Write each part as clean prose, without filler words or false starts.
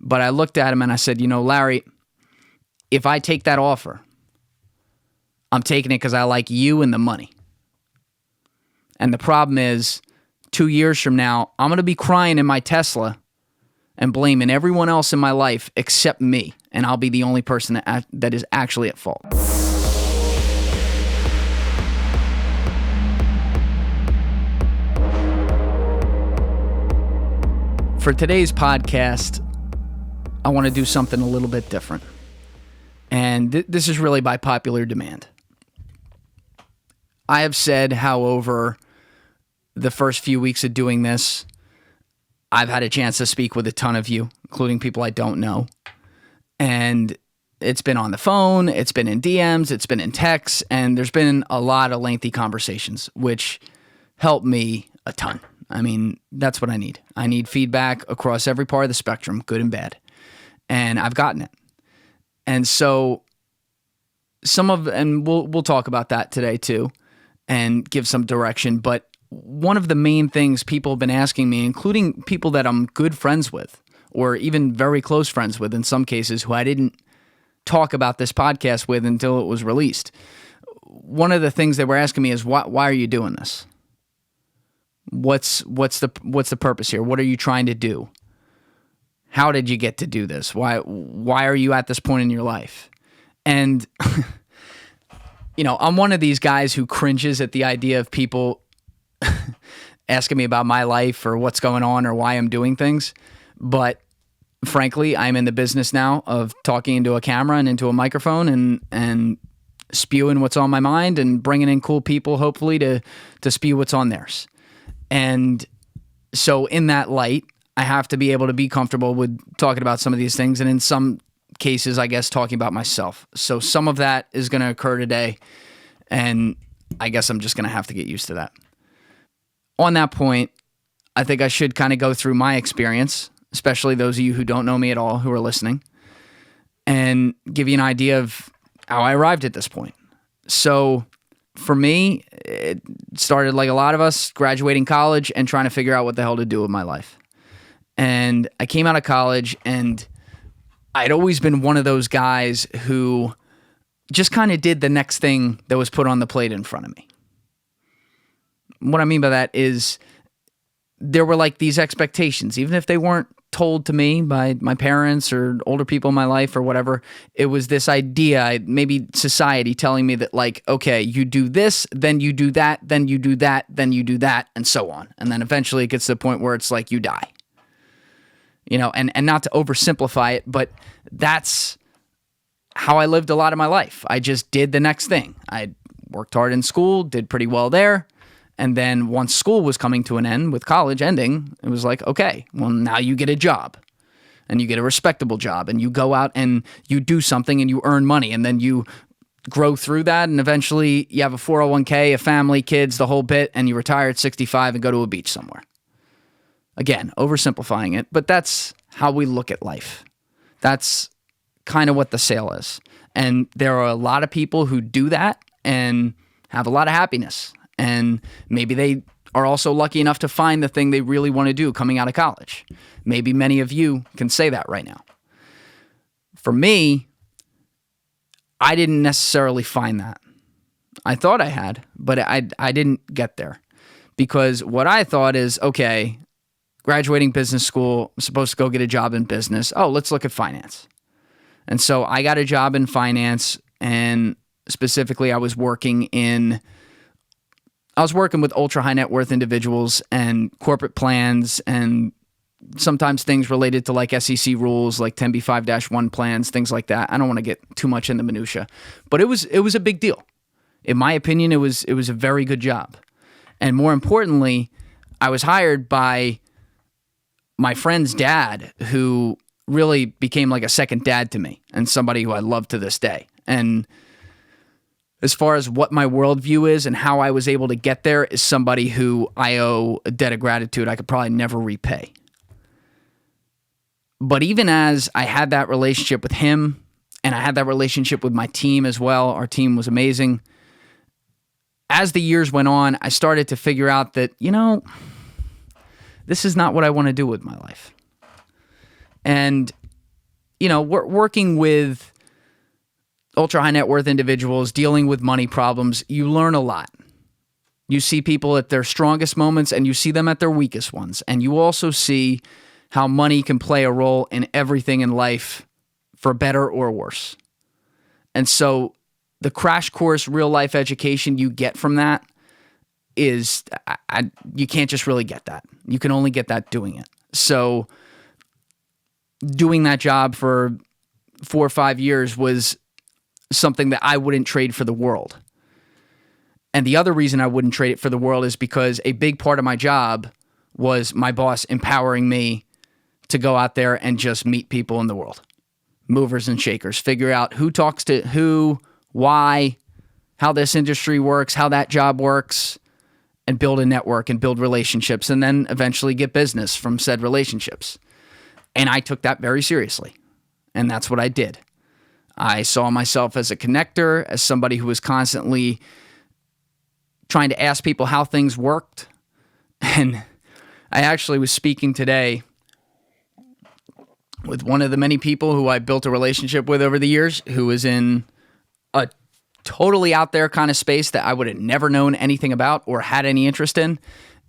But I looked at him and I said, Larry, if I take that offer, I'm taking it because I like you and the money. And the problem is, 2 years from now, I'm going to be crying in my Tesla and blaming everyone else in my life except me. And I'll be the only person that is actually at fault. For today's podcast, I want to do something a little bit different. And this is really by popular demand. I have said how over the first few weeks of doing this, I've had a chance to speak with a ton of you, including people I don't know. And it's been on the phone, it's been in DMs, it's been in texts, and there's been a lot of lengthy conversations, which help me a ton. I mean, that's what I need. I need feedback across every part of the spectrum, good and bad. And I've gotten it. And so we'll talk about that today too and give some direction. But one of the main things people have been asking me, including people that I'm good friends with or even very close friends with in some cases who I didn't talk about this podcast with until it was released. One of the things they were asking me is, why are you doing this? What's the purpose here? What are you trying to do? How did you get to do this? Why are you at this point in your life? And I'm one of these guys who cringes at the idea of people asking me about my life or what's going on or why I'm doing things. But frankly, I'm in the business now of talking into a camera and into a microphone and spewing what's on my mind and bringing in cool people, hopefully, to spew what's on theirs. And so in that light, I have to be able to be comfortable with talking about some of these things. And in some cases, I guess, talking about myself. So some of that is going to occur today. And I guess I'm just going to have to get used to that. On that point, I think I should kind of go through my experience, especially those of you who don't know me at all who are listening, and give you an idea of how I arrived at this point. So for me, it started like a lot of us, graduating college and trying to figure out what the hell to do with my life. And I came out of college and I'd always been one of those guys who just kind of did the next thing that was put on the plate in front of me. What I mean by that is there were like these expectations, even if they weren't told to me by my parents or older people in my life or whatever. It was this idea, maybe society telling me that, like, okay, you do this, then you do that, then you do that, then you do that, and so on. And then eventually it gets to the point where it's like you die. And not to oversimplify it, but that's how I lived a lot of my life. I just did the next thing. I worked hard in school, did pretty well there. And then once school was coming to an end, with college ending, it was like, okay, well, now you get a job. And you get a respectable job. And you go out and you do something and you earn money. And then you grow through that. And eventually you have a 401k, a family, kids, the whole bit. And you retire at 65 and go to a beach somewhere. Again, oversimplifying it. But that's how we look at life. That's kind of what the sale is. And there are a lot of people who do that and have a lot of happiness. And maybe they are also lucky enough to find the thing they really want to do coming out of college. Maybe many of you can say that right now. For me, I didn't necessarily find that. I thought I had, but I didn't get there. Because what I thought is, okay, graduating business school, I'm supposed to go get a job in business. Oh, let's look at finance. And so I got a job in finance, and specifically I was working with ultra high net worth individuals and corporate plans and sometimes things related to like SEC rules, like 10b5-1 plans, things like that. I don't want to get too much in the minutia, but it was a big deal. In my opinion, it was a very good job. And more importantly, I was hired by my friend's dad, who really became like a second dad to me and somebody who I love to this day. And as far as what my worldview is and how I was able to get there, is somebody who I owe a debt of gratitude I could probably never repay. But even as I had that relationship with him, and I had that relationship with my team as well, our team was amazing. As the years went on, I started to figure out that, this is not what I want to do with my life. And working with ultra high net worth individuals, dealing with money problems, you learn a lot. You see people at their strongest moments and you see them at their weakest ones. And you also see how money can play a role in everything in life, for better or worse. And so the crash course real life education you get from that is, you can't just really get that. You can only get that doing it. So doing that job for 4 or 5 years was something that I wouldn't trade for the world. And the other reason I wouldn't trade it for the world is because a big part of my job was my boss empowering me to go out there and just meet people in the world. Movers and shakers. Figure out who talks to who, why, how this industry works, how that job works, and build a network and build relationships, and then eventually get business from said relationships. And I took that very seriously. And that's what I did. I saw myself as a connector, as somebody who was constantly trying to ask people how things worked. And I actually was speaking today with one of the many people who I built a relationship with over the years, who was in a totally out there kind of space that I would have never known anything about or had any interest in.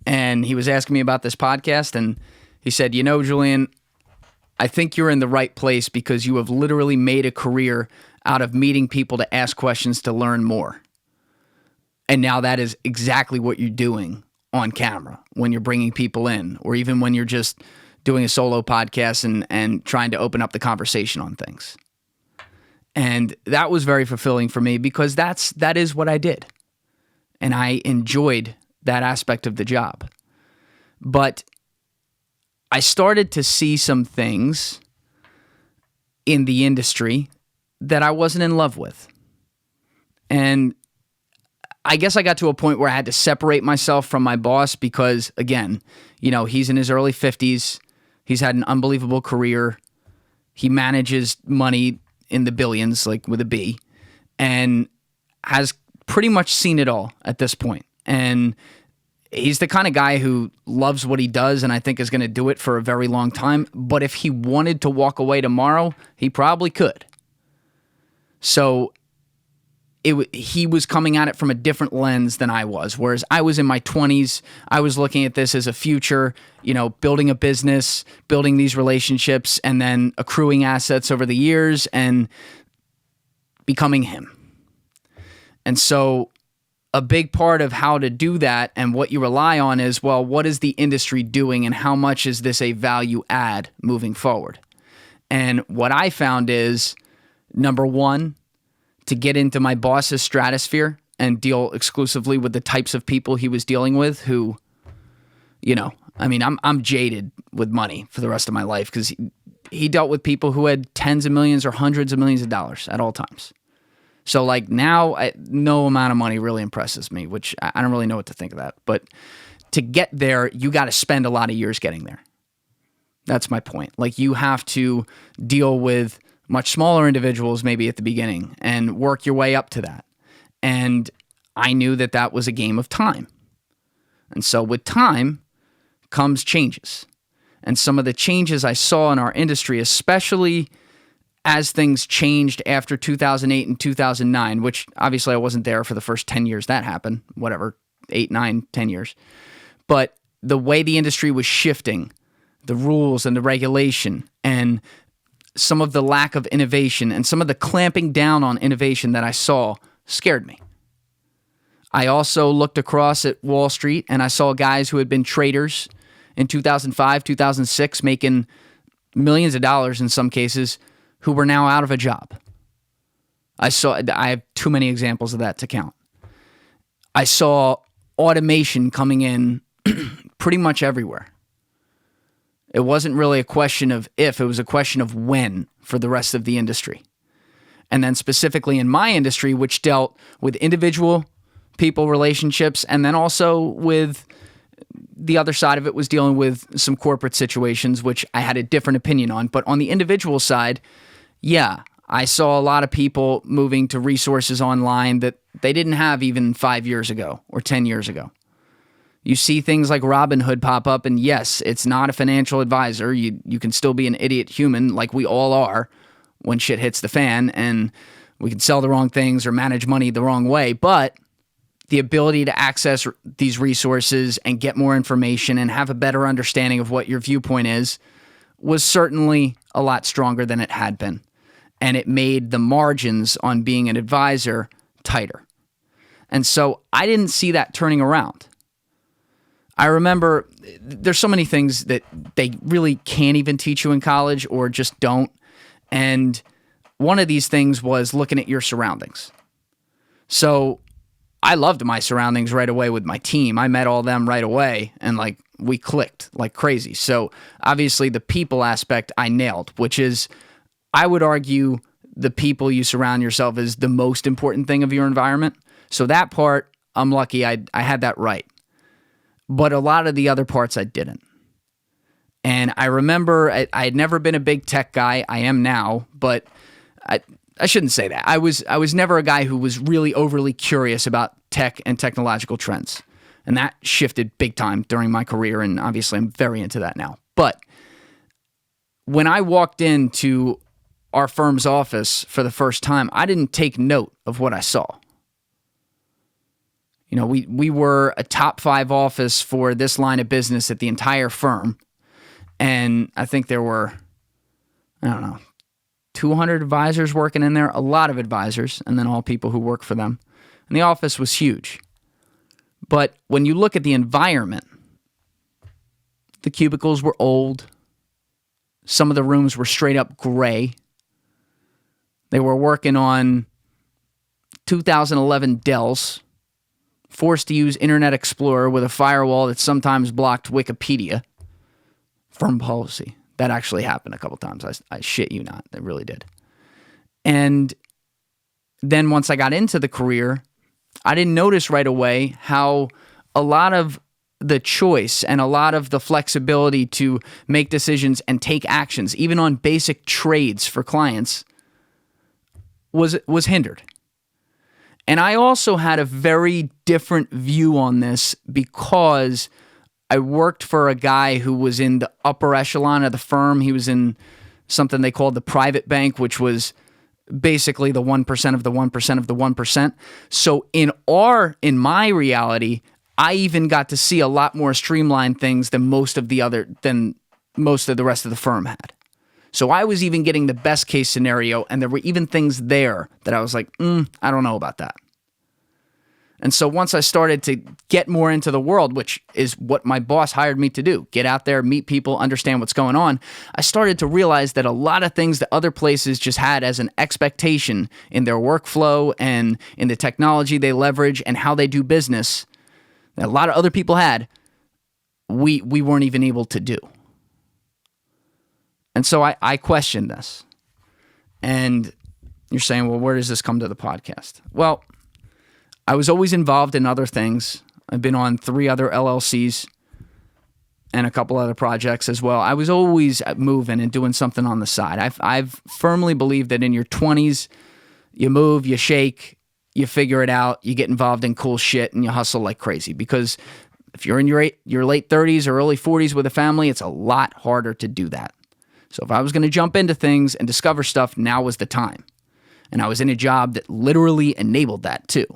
And he was asking me about this podcast, and he said, Julian, I think you're in the right place because you have literally made a career out of meeting people to ask questions to learn more. And now that is exactly what you're doing on camera when you're bringing people in, or even when you're just doing a solo podcast and trying to open up the conversation on things. And that was very fulfilling for me because that is what I did. And I enjoyed that aspect of the job. But I started to see some things in the industry that I wasn't in love with. And I guess I got to a point where I had to separate myself from my boss because, again, he's in his early 50s. He's had an unbelievable career. He manages money in the billions, like with a B, and has pretty much seen it all at this point. And he's the kind of guy who loves what he does and I think is going to do it for a very long time. But if he wanted to walk away tomorrow, he probably could. So he was coming at it from a different lens than I was. Whereas I was in my 20s, I was looking at this as a future, building a business, building these relationships, and then accruing assets over the years and becoming him. And so a big part of how to do that and what you rely on is, well, what is the industry doing and how much is this a value add moving forward? And what I found is, number one, to get into my boss's stratosphere and deal exclusively with the types of people he was dealing with who, I'm jaded with money for the rest of my life because he dealt with people who had tens of millions or hundreds of millions of dollars at all times. So now no amount of money really impresses me, which I don't really know what to think of that. But to get there, you got to spend a lot of years getting there. That's my point. You have to deal with much smaller individuals maybe at the beginning and work your way up to that. And I knew that was a game of time. And so with time comes changes. And some of the changes I saw in our industry, especially as things changed after 2008 and 2009, which obviously I wasn't there for the first 10 years that happened, 8, 9, 10 years. But the way the industry was shifting, the rules and the regulation, and some of the lack of innovation and some of the clamping down on innovation that I saw scared me. I also looked across at Wall Street and I saw guys who had been traders in 2005, 2006, making millions of dollars in some cases, who were now out of a job. I have too many examples of that to count. I saw automation coming in pretty much everywhere. It wasn't really a question of if, it was a question of when for the rest of the industry. And then specifically in my industry, which dealt with individual people relationships, and then also with the other side of it was dealing with some corporate situations, which I had a different opinion on. But on the individual side, yeah, I saw a lot of people moving to resources online that they didn't have even 5 years ago or 10 years ago. You see things like Robinhood pop up, and yes, it's not a financial advisor. You can still be an idiot human like we all are, when shit hits the fan and we can sell the wrong things or manage money the wrong way. But the ability to access these resources and get more information and have a better understanding of what your viewpoint is was certainly a lot stronger than it had been. And it made the margins on being an advisor tighter. And so I didn't see that turning around. I remember there's so many things that they really can't even teach you in college or just don't. And one of these things was looking at your surroundings. So I loved my surroundings right away with my team. I met all of them right away and like we clicked like crazy. So obviously the people aspect I nailed, which is, I would argue, the people you surround yourself is the most important thing of your environment. So that part, I'm lucky I had that right. But a lot of the other parts I didn't. And I remember I had never been a big tech guy. I am now, but I shouldn't say that. I was never a guy who was really overly curious about tech and technological trends. And that shifted big time during my career, and obviously I'm very into that now. But when I walked into our firm's office for the first time, I didn't take note of what I saw. You know, we were a top 5 office for this line of business at the entire firm. And I think there were, 200 advisors working in there, a lot of advisors, and then all people who work for them. And the office was huge. But when you look at the environment, the cubicles were old. Some of the rooms were straight up gray. They were working on 2011 Dells, forced to use Internet Explorer with a firewall that sometimes blocked Wikipedia. Firm policy. That actually happened a couple times. I shit you not. That really did. And then once I got into the career, I didn't notice right away how a lot of the choice and a lot of the flexibility to make decisions and take actions, even on basic trades for clients, was hindered. And I also had a very different view on this because I worked for a guy who was in the upper echelon of the firm. He was in something they called the private bank, which was basically the 1% of the 1% of the 1%. So in my reality, I even got to see a lot more streamlined things than most of the rest of the firm had. So I was even getting the best case scenario, and there were even things there that I was like, I don't know about that. And so once I started to get more into the world, which is what my boss hired me to do, get out there, meet people, understand what's going on, I started to realize that a lot of things that other places just had as an expectation in their workflow and in the technology they leverage and how they do business, that a lot of other people had, we weren't even able to do. And so I questioned this. And you're saying, well, where does this come to the podcast? Well, I was always involved in other things. I've been on 3 other LLCs and a couple other projects as well. I was always moving and doing something on the side. I've firmly believed that in your 20s, you move, you shake, you figure it out, you get involved in cool shit, and you hustle like crazy. Because if you're in your late 30s or early 40s with a family, it's a lot harder to do that. So if I was going to jump into things and discover stuff, now was the time. And I was in a job that literally enabled that too.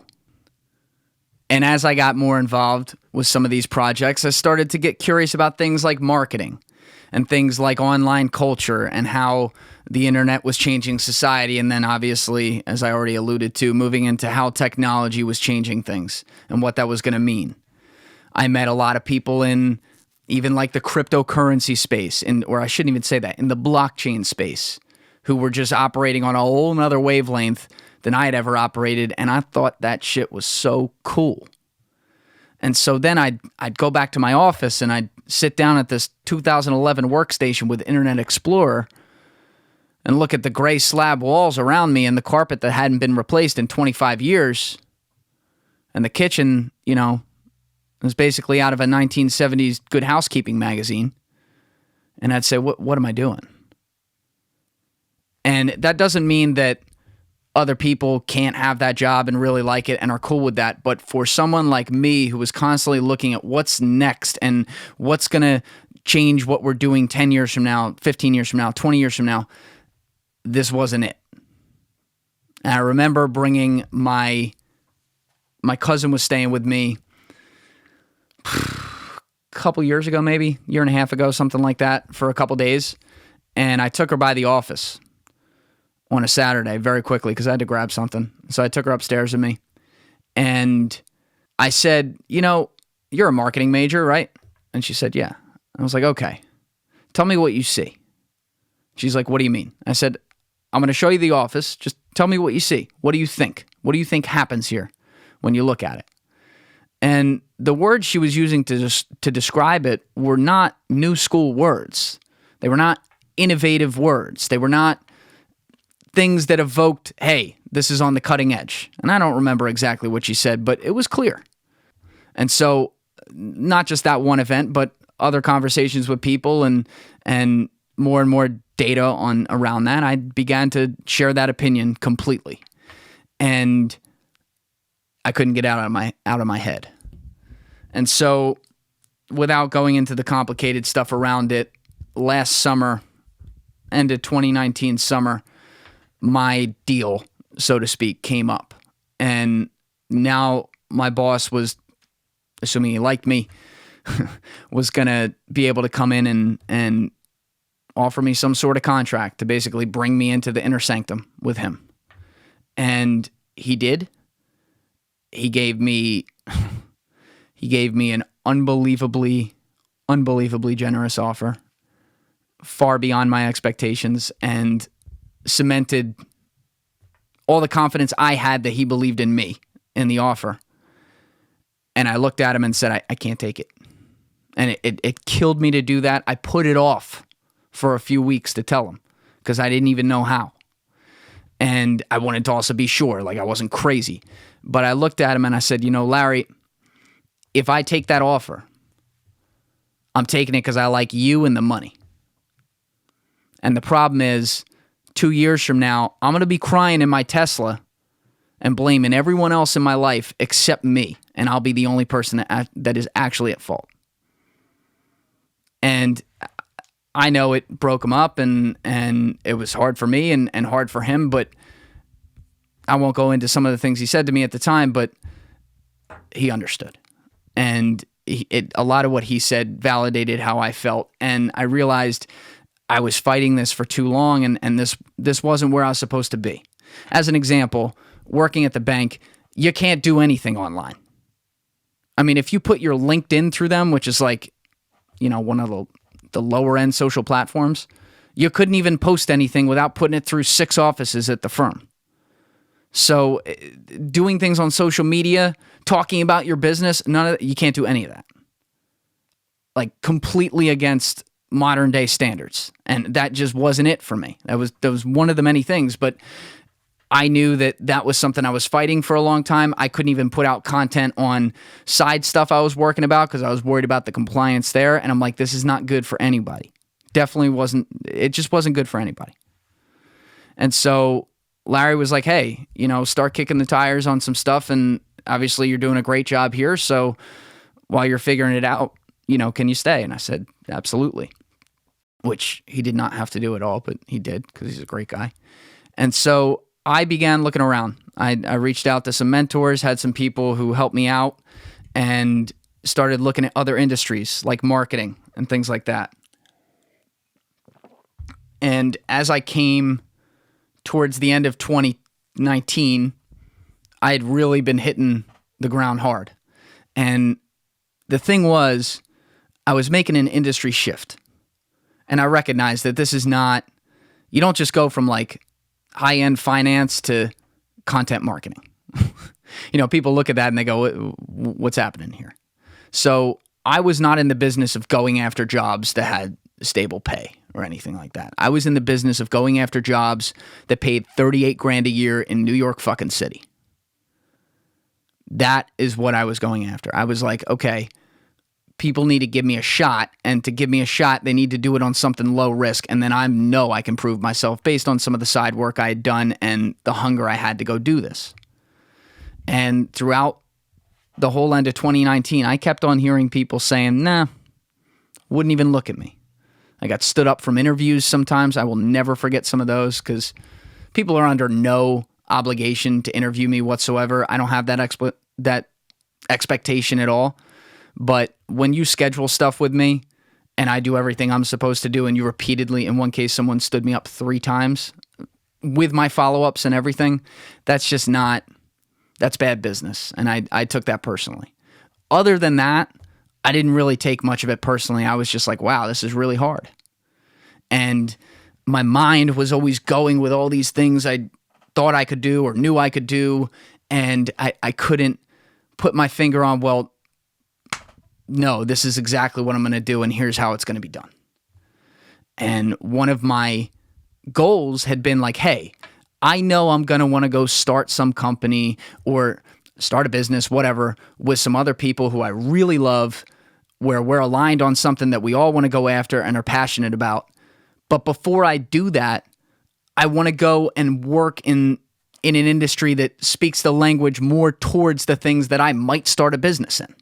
And as I got more involved with some of these projects, I started to get curious about things like marketing and things like online culture and how the internet was changing society. And then obviously, as I already alluded to, moving into how technology was changing things and what that was going to mean. I met a lot of people in even like the cryptocurrency space, or I shouldn't even say that, in the blockchain space, who were just operating on a whole nother wavelength than I had ever operated, and I thought that shit was so cool. And so then I'd go back to my office and I'd sit down at this 2011 workstation with Internet Explorer and look at the gray slab walls around me and the carpet that hadn't been replaced in 25 years. And the kitchen, was basically out of a 1970s Good Housekeeping magazine. And I'd say, what am I doing? And that doesn't mean that other people can't have that job and really like it and are cool with that. But for someone like me who was constantly looking at what's next and what's going to change what we're doing 10 years from now, 15 years from now, 20 years from now, this wasn't it. And I remember bringing my cousin was staying with me a couple years ago, maybe year and a half ago, something like that, for a couple days. And I took her by the office on a Saturday very quickly because I had to grab something. So I took her upstairs with me. And I said, you're a marketing major, right? And she said, yeah. I was like, okay, tell me what you see. She's like, what do you mean? I said, I'm going to show you the office. Just tell me what you see. What do you think? What do you think happens here when you look at it? And the words she was using to describe it were not new school words. They were not innovative words. They were not things that evoked, hey, this is on the cutting edge. And I don't remember exactly what she said, but it was clear. And so not just that one event, but other conversations with people and more data on around that, I began to share that opinion completely. And I couldn't get out of my head. And so without going into the complicated stuff around it, last summer, end of 2019 summer, my deal, so to speak, came up. And now my boss was, assuming he liked me, was going to be able to come in and offer me some sort of contract to basically bring me into the inner sanctum with him. And he did. He gave me an unbelievably generous offer, far beyond my expectations, and cemented all the confidence I had that he believed in me in the offer. And I looked at him and said, I can't take it. And it killed me to do that. I put it off for a few weeks to tell him because I didn't even know how. And I wanted to also be sure, like I wasn't crazy. But I looked at him and I said, Larry, if I take that offer, I'm taking it because I like you and the money. And the problem is, 2 years from now, I'm going to be crying in my Tesla and blaming everyone else in my life except me. And I'll be the only person that is actually at fault. And I know it broke him up and it was hard for me and hard for him, but I won't go into some of the things he said to me at the time, but he understood. And a lot of what he said validated how I felt. And I realized I was fighting this for too long and this wasn't where I was supposed to be. As an example, working at the bank, you can't do anything online. I mean, if you put your LinkedIn through them, which is like, one of the lower end social platforms, you couldn't even post anything without putting it through 6 offices at the firm. So doing things on social media, talking about your business, you can't do any of that. Like completely against modern day standards. And that just wasn't it for me. That was one of the many things, but I knew that was something I was fighting for a long time. I couldn't even put out content on side stuff I was working about because I was worried about the compliance there. And I'm like, this is not good for anybody. Definitely wasn't. It just wasn't good for anybody. And so Larry was like, hey, start kicking the tires on some stuff. And obviously you're doing a great job here. So while you're figuring it out, can you stay? And I said, absolutely. Which he did not have to do at all, but he did because he's a great guy. And so I began looking around. I reached out to some mentors, had some people who helped me out, and started looking at other industries like marketing and things like that. And as I came towards the end of 2019, I had really been hitting the ground hard. And the thing was, I was making an industry shift. And I recognized that this is not, you don't just go from like high-end finance to content marketing. People look at that and they go, what's happening here? So I was not in the business of going after jobs that had stable pay or anything like that. I was in the business of going after jobs that paid $38,000 a year in New York fucking city. That is what I was going after. I was like, okay, people need to give me a shot, and to give me a shot, they need to do it on something low risk, and then I know I can prove myself based on some of the side work I had done and the hunger I had to go do this. And throughout the whole end of 2019, I kept on hearing people saying, nah, wouldn't even look at me. I got stood up from interviews sometimes. I will never forget some of those because people are under no obligation to interview me whatsoever. I don't have that expectation at all. But when you schedule stuff with me and I do everything I'm supposed to do, and you repeatedly, in one case, someone stood me up 3 times with my follow-ups and everything, that's bad business. And I took that personally. Other than that, I didn't really take much of it personally. I was just like, wow, this is really hard. And my mind was always going with all these things I thought I could do or knew I could do. And I couldn't put my finger on, well, no, this is exactly what I'm going to do, and here's how it's going to be done. And one of my goals had been like, hey, I know I'm going to want to go start some company or start a business, whatever, with some other people who I really love, where we're aligned on something that we all want to go after and are passionate about. But before I do that, I want to go and work in an industry that speaks the language more towards the things that I might start a business in.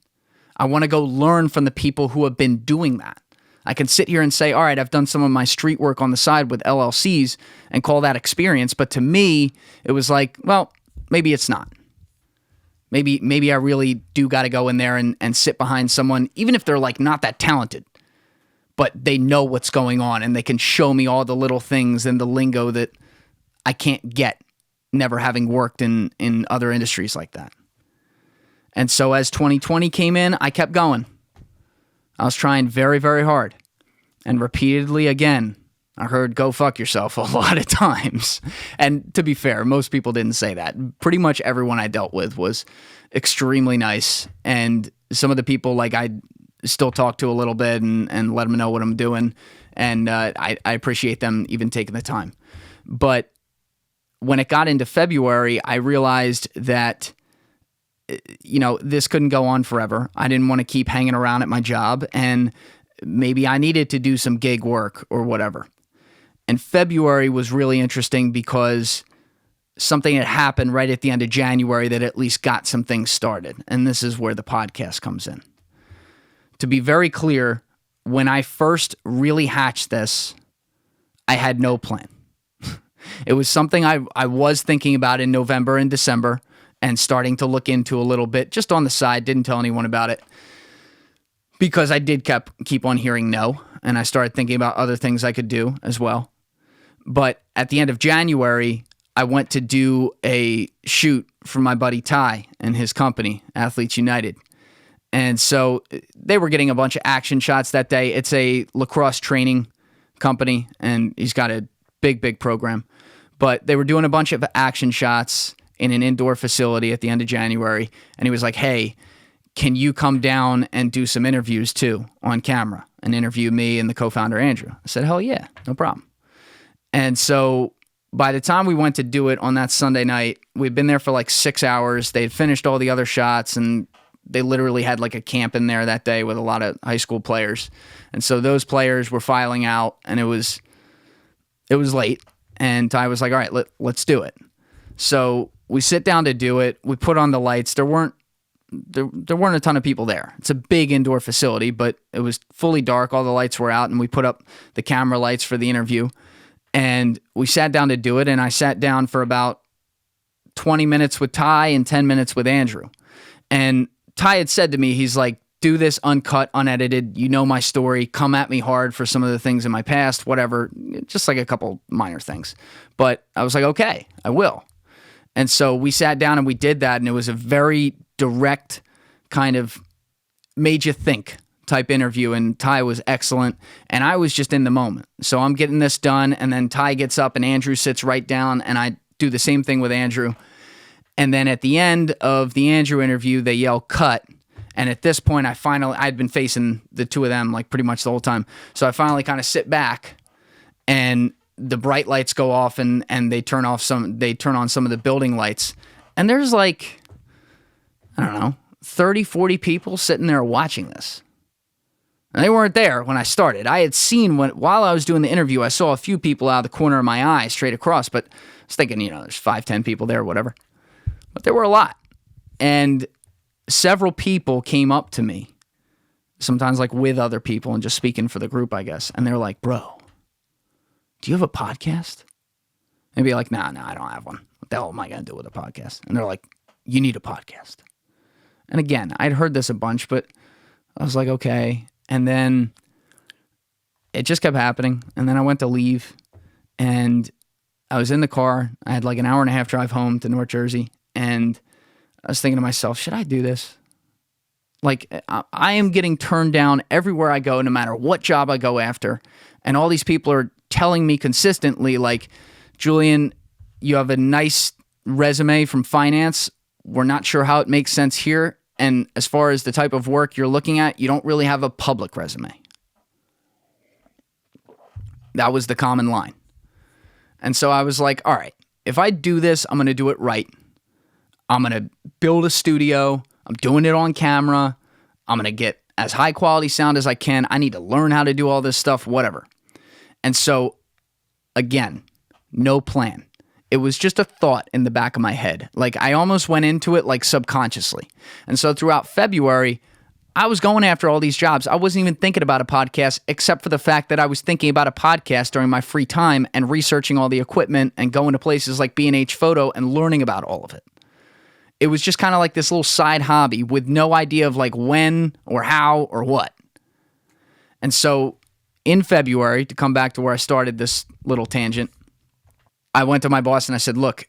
I want to go learn from the people who have been doing that. I can sit here and say, all right, I've done some of my street work on the side with LLCs and call that experience. But to me, it was like, well, maybe it's not. Maybe I really do got to go in there and sit behind someone, even if they're like not that talented, but they know what's going on and they can show me all the little things and the lingo that I can't get, never having worked in other industries like that. And so as 2020 came in, I kept going. I was trying very, very hard. And repeatedly, again, I heard go fuck yourself a lot of times. And to be fair, most people didn't say that. Pretty much everyone I dealt with was extremely nice. And some of the people like I still talk to a little bit and let them know what I'm doing. And I appreciate them even taking the time. But when it got into February, I realized that this couldn't go on forever. I didn't want to keep hanging around at my job, and maybe I needed to do some gig work or whatever. And February was really interesting because something had happened right at the end of January that at least got some things started. And this is where the podcast comes in. To be very clear, when I first really hatched this, I had no plan. It was something I was thinking about in November and December and starting to look into a little bit, just on the side, didn't tell anyone about it, because I did keep on hearing no, and I started thinking about other things I could do as well. But at the end of January, I went to do a shoot for my buddy Ty and his company, Athletes United. And so they were getting a bunch of action shots that day. It's a lacrosse training company, and he's got a big program. But they were doing a bunch of action shots in an indoor facility at the end of January. And he was like, hey, can you come down and do some interviews too on camera and interview me and the co-founder, Andrew? I said, hell yeah, no problem. And so by the time we went to do it on that Sunday night, we'd been there for like 6 hours. They had finished all the other shots, and they literally had like a camp in there that day with a lot of high school players. And so those players were filing out, and it was late. And Ty was like, all right, let's do it. So we sit down to do it. We put on the lights. There weren't a ton of people there. It's a big indoor facility, but it was fully dark. All the lights were out, and we put up the camera lights for the interview. And we sat down to do it, and I sat down for about 20 minutes with Ty and 10 minutes with Andrew. And Ty had said to me, he's like, do this uncut, unedited. You know my story. Come at me hard for some of the things in my past, whatever, just like a couple minor things. But I was like, okay, I will. And so we sat down and we did that, and it was a very direct kind of made you think type interview, and Ty was excellent, and I was just in the moment. So I'm getting this done, and then Ty gets up, and Andrew sits right down, and I do the same thing with Andrew. And then at the end of the Andrew interview, they yell cut. And at this point, I'd been facing the two of them like pretty much the whole time. So I finally kind of sit back, and the bright lights go off, and they turn on some of the building lights. And there's like, I don't know, 30, 40 people sitting there watching this. And they weren't there when I started. I had seen while I was doing the interview, I saw a few people out of the corner of my eye straight across, but I was thinking, there's 5, 10 people there, whatever. But there were a lot. And several people came up to me sometimes like with other people and just speaking for the group, I guess. And they're like, bro, do you have a podcast? And be like, nah, I don't have one. What the hell am I going to do with a podcast? And they're like, you need a podcast. And again, I'd heard this a bunch, but I was like, okay. And then it just kept happening. And then I went to leave and I was in the car. I had like an hour and a half drive home to North Jersey. And I was thinking to myself, should I do this? Like, I am getting turned down everywhere I go, no matter what job I go after. And all these people are telling me consistently, like, Julian, you have a nice resume from finance. We're not sure how it makes sense here. And as far as the type of work you're looking at, you don't really have a public resume. That was the common line. And so I was like, all right, if I do this, I'm going to do it right. I'm going to build a studio. I'm doing it on camera. I'm going to get as high quality sound as I can. I need to learn how to do all this stuff, whatever. And so, again, no plan. It was just a thought in the back of my head. Like, I almost went into it like subconsciously. And so throughout February, I was going after all these jobs. I wasn't even thinking about a podcast, except for the fact that I was thinking about a podcast during my free time and researching all the equipment and going to places like B&H Photo and learning about all of it. It was just kind of like this little side hobby with no idea of like when or how or what. And so in February, to come back to where I started this little tangent, I went to my boss and I said, look,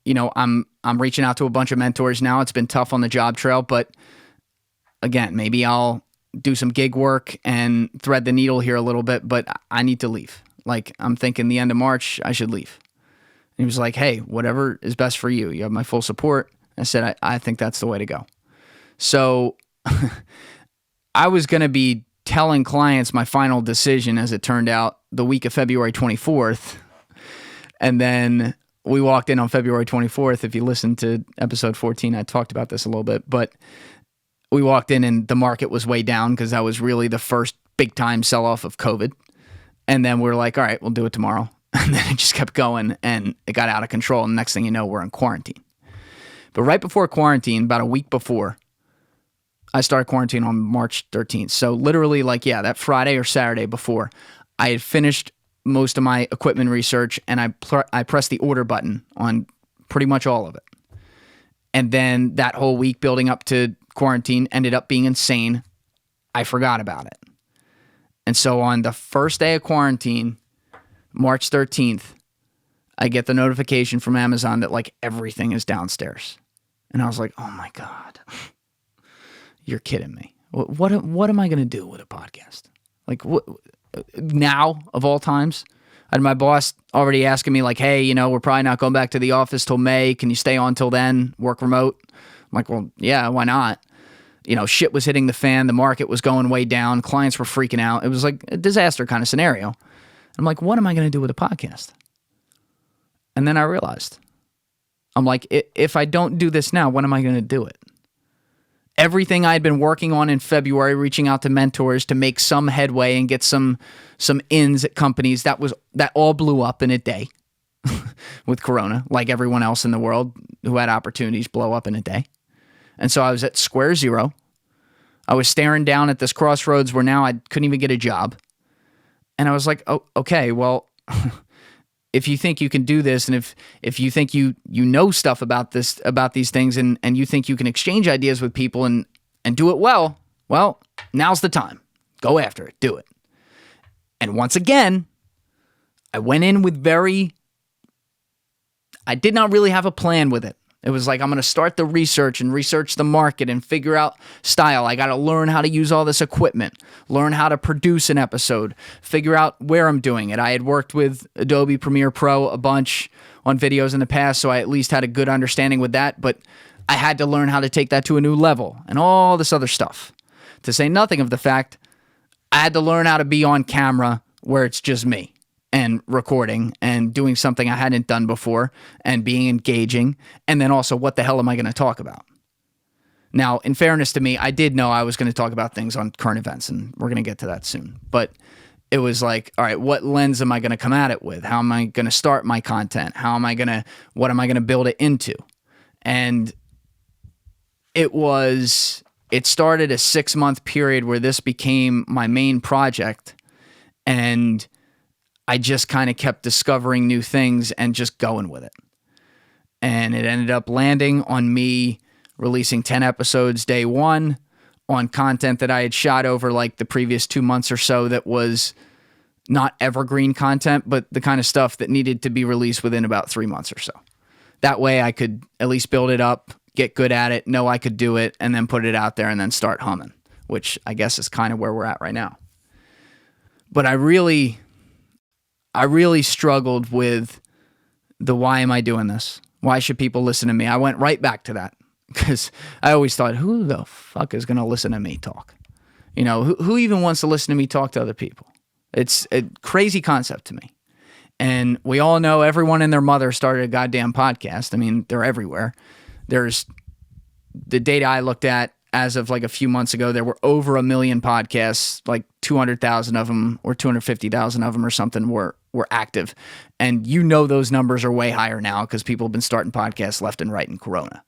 you know, I'm reaching out to a bunch of mentors now. It's been tough on the job trail, but again, maybe I'll do some gig work and thread the needle here a little bit, but I need to leave. Like, I'm thinking the end of March, I should leave. And he was like, hey, whatever is best for you. You have my full support. I said, I think that's the way to go. So I was going to be telling clients my final decision, as it turned out, the week of February 24th. And then we walked in on February 24th. If you listen to episode 14, I talked about this a little bit. But we walked in and the market was way down because that was really the first big time sell-off of COVID. And then we were like, all right, we'll do it tomorrow. And then it just kept going and it got out of control. And next thing you know, we're in quarantine. But right before quarantine, about a week before, I started quarantine on March 13th. So literally that Friday or Saturday before, I had finished most of my equipment research and I pressed the order button on pretty much all of it. And then that whole week building up to quarantine ended up being insane. I forgot about it. And so on the first day of quarantine, March 13th, I get the notification from Amazon that like everything is downstairs. And I was like, oh my God, you're kidding me. What am I going to do with a podcast? Like, what, now of all times? I had my boss already asking me like, hey, you know, we're probably not going back to the office till May. Can you stay on till then, work remote? I'm like, well, yeah, why not? You know, shit was hitting the fan. The market was going way down. Clients were freaking out. It was like a disaster kind of scenario. I'm like, what am I going to do with a podcast? And then I realized, I'm like, if I don't do this now, when am I going to do it? Everything I'd been working on in February, reaching out to mentors to make some headway and get some ins at companies, that all blew up in a day with Corona, like everyone else in the world who had opportunities blow up in a day. And so I was at square zero. I was staring down at this crossroads where now I couldn't even get a job. And I was like, oh, okay, well, if you think you can do this, and if you think you know stuff about these things, and you think you can exchange ideas with people and do it well, now's the time. Go after it. Do it. And once again, I went in with I did not really have a plan with it. It was like, I'm going to start the research and research the market and figure out style. I got to learn how to use all this equipment, learn how to produce an episode, figure out where I'm doing it. I had worked with Adobe Premiere Pro a bunch on videos in the past, so I at least had a good understanding with that, but I had to learn how to take that to a new level and all this other stuff. To say nothing of the fact, I had to learn how to be on camera where it's just me and recording and doing something I hadn't done before and being engaging. And then also, what the hell am I going to talk about? Now, in fairness to me, I did know I was going to talk about things on current events, and we're going to get to that soon. But it was like, all right, what lens am I going to come at it with? How am I going to start my content? What am I going to build it into? And it was it started a 6-month period where this became my main project. And I just kind of kept discovering new things and just going with it. And it ended up landing on me releasing 10 episodes day one on content that I had shot over like the previous 2 months or so that was not evergreen content, but the kind of stuff that needed to be released within about 3 months or so. That way I could at least build it up, get good at it, know I could do it, and then put it out there and then start humming, which I guess is kind of where we're at right now. But I really struggled with the why am I doing this? Why should people listen to me? I went right back to that because I always thought, who the fuck is going to listen to me talk? You know, who even wants to listen to me talk to other people? It's a crazy concept to me. And we all know everyone and their mother started a goddamn podcast. I mean, they're everywhere. There's the data I looked at as of like a few months ago, there were over 1 million podcasts, like 200,000 of them or 250,000 of them or something were active. And you know those numbers are way higher now because people have been starting podcasts left and right in Corona.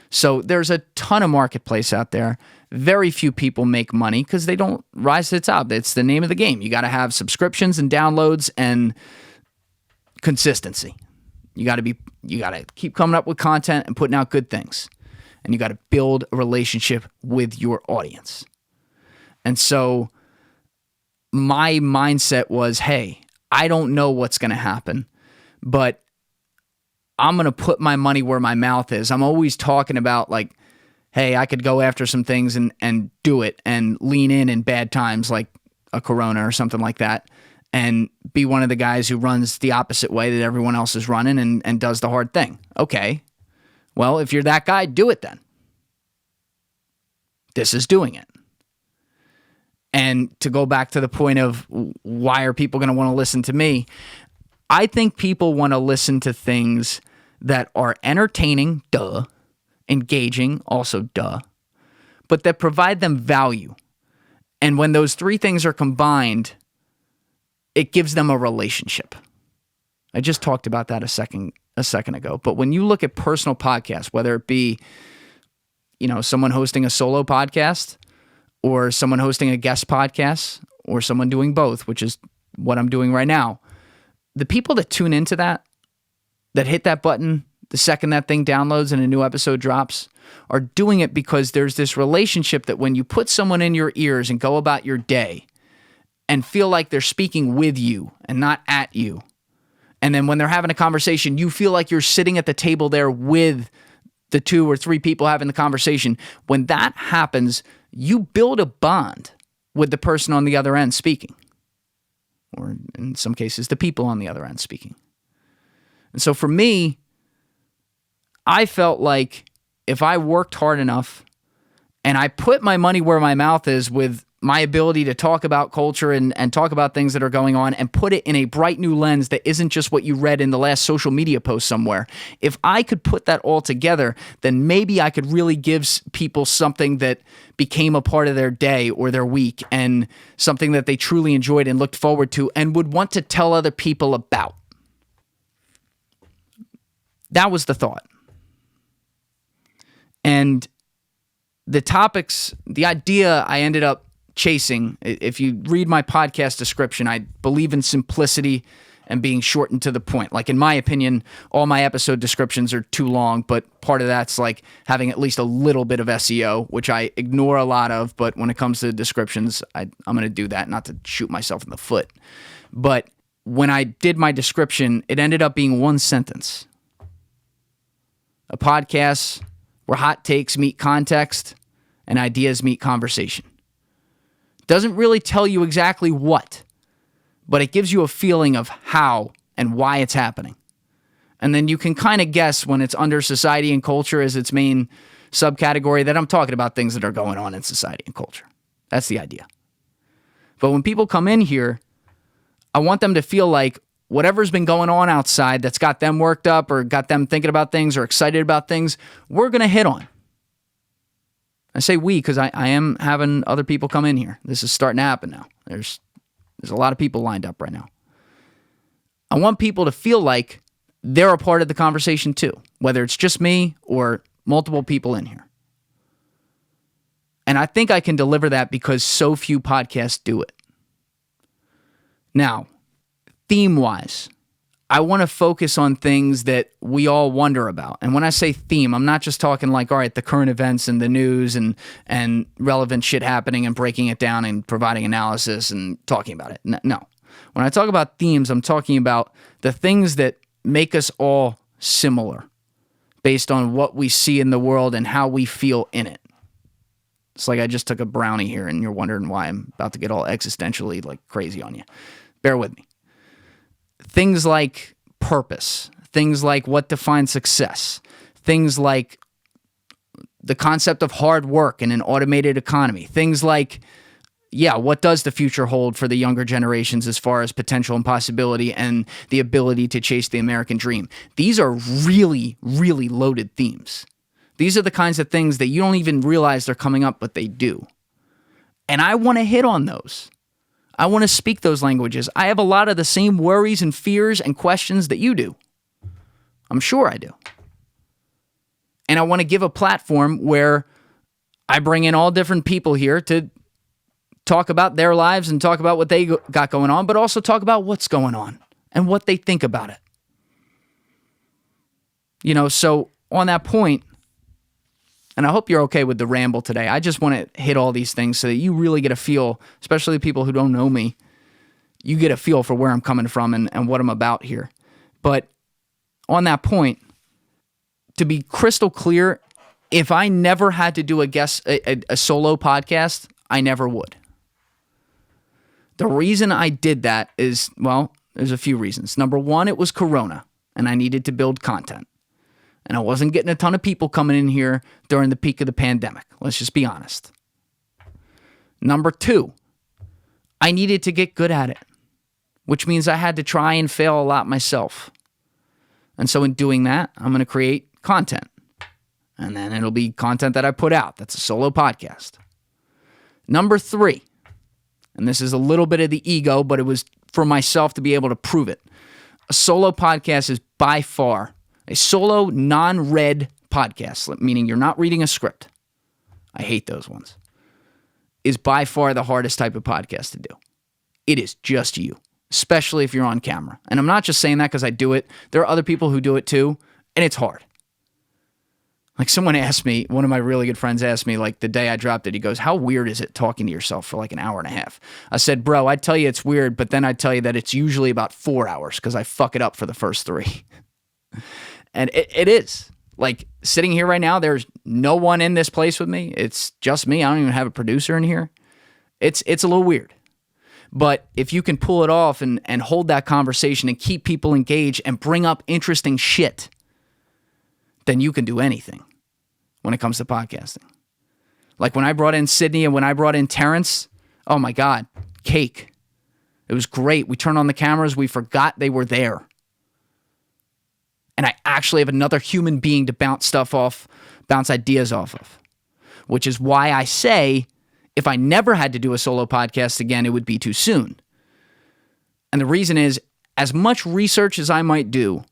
So there's a ton of marketplace out there. Very few people make money because they don't rise to the top. It's the name of the game. You got to have subscriptions and downloads and consistency. You got to keep coming up with content and putting out good things. And you got to build a relationship with your audience. And so my mindset was, hey, I don't know what's going to happen, but I'm going to put my money where my mouth is. I'm always talking about like, hey, I could go after some things and do it and lean in bad times like a Corona or something like that and be one of the guys who runs the opposite way that everyone else is running and does the hard thing. Okay. Well, if you're that guy, do it then. This is doing it. And to go back to the point of why are people going to want to listen to me, I think people want to listen to things that are entertaining, duh, engaging, also duh, but that provide them value. And when those three things are combined, it gives them a relationship. I just talked about that a second ago. But when you look at personal podcasts, whether it be, you know, someone hosting a solo podcast or someone hosting a guest podcast or someone doing both, which is what I'm doing right now, the people that tune into that hit that button the second that thing downloads and a new episode drops, are doing it because there's this relationship that when you put someone in your ears and go about your day and feel like they're speaking with you and not at you, and then when they're having a conversation, you feel like you're sitting at the table there with the 2 or 3 people having the conversation. When that happens, you build a bond with the person on the other end speaking, or in some cases, the people on the other end speaking. And so for me, I felt like if I worked hard enough and I put my money where my mouth is with my ability to talk about culture and talk about things that are going on and put it in a bright new lens that isn't just what you read in the last social media post somewhere. If I could put that all together, then maybe I could really give people something that became a part of their day or their week and something that they truly enjoyed and looked forward to and would want to tell other people about. That was the thought. And the topics, the idea I ended up chasing, if you read my podcast description, I believe in simplicity and being short and to the point. Like in my opinion, all my episode descriptions are too long, but part of that's like having at least a little bit of SEO, which I ignore a lot of, but when it comes to descriptions, I'm going to do that, not to shoot myself in the foot. But when I did my description, it ended up being one sentence. A podcast where hot takes meet context and ideas meet conversation. Doesn't really tell you exactly what, but it gives you a feeling of how and why it's happening. And then you can kind of guess when it's under society and culture as its main subcategory that I'm talking about things that are going on in society and culture. That's the idea. But when people come in here, I want them to feel like whatever's been going on outside that's got them worked up or got them thinking about things or excited about things, we're going to hit on. I say we because I am having other people come in here. This is starting to happen now. There's a lot of people lined up right now. I want people to feel like they're a part of the conversation too, whether it's just me or multiple people in here. And I think I can deliver that because so few podcasts do it. Now, theme-wise, I want to focus on things that we all wonder about. And when I say theme, I'm not just talking like, all right, the current events and the news and relevant shit happening and breaking it down and providing analysis and talking about it. No. When I talk about themes, I'm talking about the things that make us all similar based on what we see in the world and how we feel in it. It's like I just took a brownie here and you're wondering why I'm about to get all existentially like crazy on you. Bear with me. Things like purpose, things like what defines success, things like the concept of hard work in an automated economy, things like, what does the future hold for the younger generations as far as potential and possibility and the ability to chase the American dream? These are really, really loaded themes. These are the kinds of things that you don't even realize they're coming up, but they do. And I want to hit on those. I want to speak those languages. I have a lot of the same worries and fears and questions that you do. I'm sure I do. And I want to give a platform where I bring in all different people here to talk about their lives and talk about what they got going on, but also talk about what's going on and what they think about it. So on that point, and I hope you're okay with the ramble today. I just want to hit all these things so that you really get a feel, especially people who don't know me, you get a feel for where I'm coming from and what I'm about here. But on that point, to be crystal clear, if I never had to do a solo podcast, I never would. The reason I did that is, there's a few reasons. Number one, it was Corona, and I needed to build content. And I wasn't getting a ton of people coming in here during the peak of the pandemic. Let's just be honest. Number two, I needed to get good at it, which means I had to try and fail a lot myself. And so in doing that, I'm going to create content. And then it'll be content that I put out. That's a solo podcast. Number three, and this is a little bit of the ego, but it was for myself to be able to prove it. A solo podcast is by far a solo, non-read podcast, meaning you're not reading a script. I hate those ones. Is by far the hardest type of podcast to do. It is just you, especially if you're on camera. And I'm not just saying that because I do it. There are other people who do it too, and it's hard. Like someone asked me, one of my really good friends asked me like the day I dropped it, he goes, how weird is it talking to yourself for like an hour and a half? I said, bro, I'd tell you it's weird, but then I'd tell you that it's usually about 4 hours because I fuck it up for the first 3. And it is. Like, sitting here right now, there's no one in this place with me. It's just me. I don't even have a producer in here. It's a little weird. But if you can pull it off and hold that conversation and keep people engaged and bring up interesting shit, then you can do anything when it comes to podcasting. Like when I brought in Sydney and when I brought in Terrence, oh my God, cake. It was great. We turned on the cameras. We forgot they were there. And I actually have another human being to bounce ideas off of, which is why I say if I never had to do a solo podcast again, it would be too soon. And the reason is, as much research as I might do,